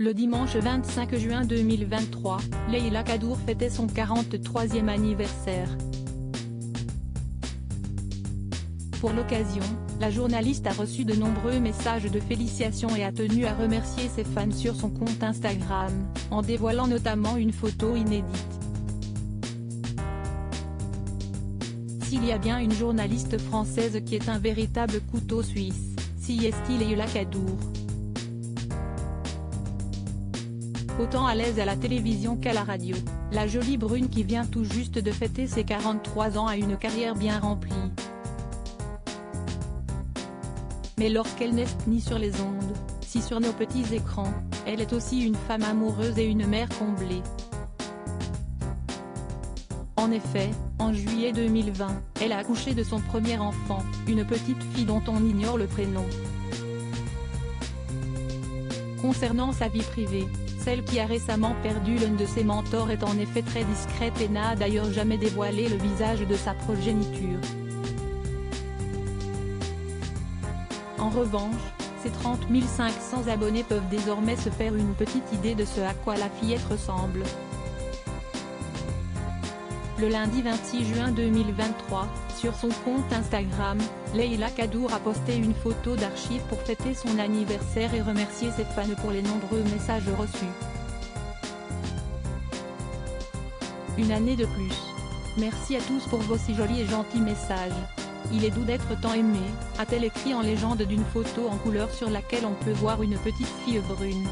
Le dimanche 25 juin 2023, Leïla Kadour fêtait son 43e anniversaire. Pour l'occasion, la journaliste a reçu de nombreux messages de félicitations et a tenu à remercier ses fans sur son compte Instagram, en dévoilant notamment une photo inédite. S'il y a bien une journaliste française qui est un véritable couteau suisse, c'est Leïla Kadour. Autant à l'aise à la télévision qu'à la radio, la jolie brune qui vient tout juste de fêter ses 43 ans a une carrière bien remplie. Mais lorsqu'elle n'est ni sur les ondes, si sur nos petits écrans, elle est aussi une femme amoureuse et une mère comblée. En effet, en juillet 2020, elle a accouché de son premier enfant, une petite fille dont on ignore le prénom. Concernant sa vie privée, celle qui a récemment perdu l'un de ses mentors est en effet très discrète et n'a d'ailleurs jamais dévoilé le visage de sa progéniture. En revanche, ses 30 500 abonnés peuvent désormais se faire une petite idée de ce à quoi la fillette ressemble. Le lundi 26 juin 2023, sur son compte Instagram, Leïla Kadour a posté une photo d'archives pour fêter son anniversaire et remercier ses fans pour les nombreux messages reçus. Une année de plus. Merci à tous pour vos si jolis et gentils messages. Il est doux d'être tant aimé, a-t-elle écrit en légende d'une photo en couleur sur laquelle on peut voir une petite fille brune.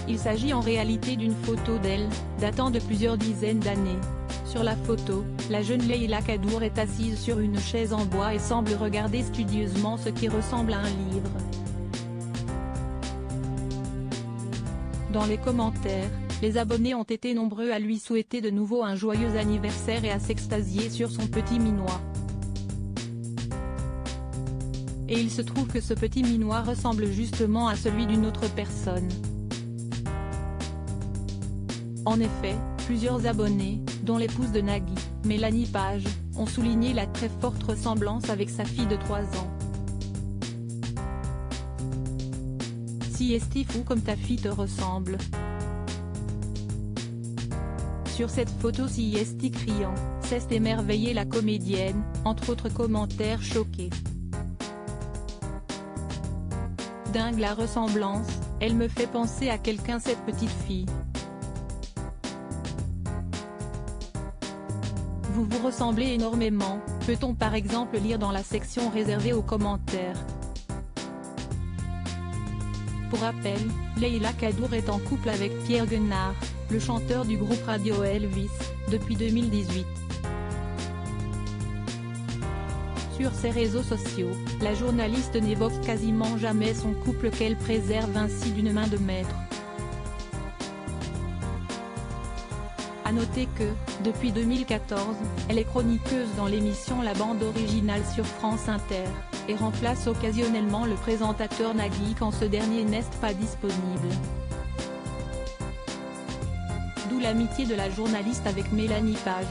Il s'agit en réalité d'une photo d'elle, datant de plusieurs dizaines d'années. Sur la photo, la jeune Leïla Kadour est assise sur une chaise en bois et semble regarder studieusement ce qui ressemble à un livre. Dans les commentaires, les abonnés ont été nombreux à lui souhaiter de nouveau un joyeux anniversaire et à s'extasier sur son petit minois. Et il se trouve que ce petit minois ressemble justement à celui d'une autre personne. En effet, plusieurs abonnés, dont l'épouse de Nagui, Mélanie Page, ont souligné la très forte ressemblance avec sa fille de 3 ans. Si est fou comme ta fille te ressemble. Sur cette photo si est criant, cesse d'émerveiller la comédienne, entre autres commentaires choqués. Dingue la ressemblance, elle me fait penser à quelqu'un cette petite fille. Vous vous ressemblez énormément, peut-on par exemple lire dans la section réservée aux commentaires. Pour rappel, Leïla Kadour est en couple avec Pierre Guenard, le chanteur du groupe radio Elvis, depuis 2018. Sur ses réseaux sociaux, la journaliste n'évoque quasiment jamais son couple qu'elle préserve ainsi d'une main de maître. A noter que, depuis 2014, elle est chroniqueuse dans l'émission La Bande Originale sur France Inter, et remplace occasionnellement le présentateur Nagui quand ce dernier n'est pas disponible. D'où l'amitié de la journaliste avec Mélanie Page.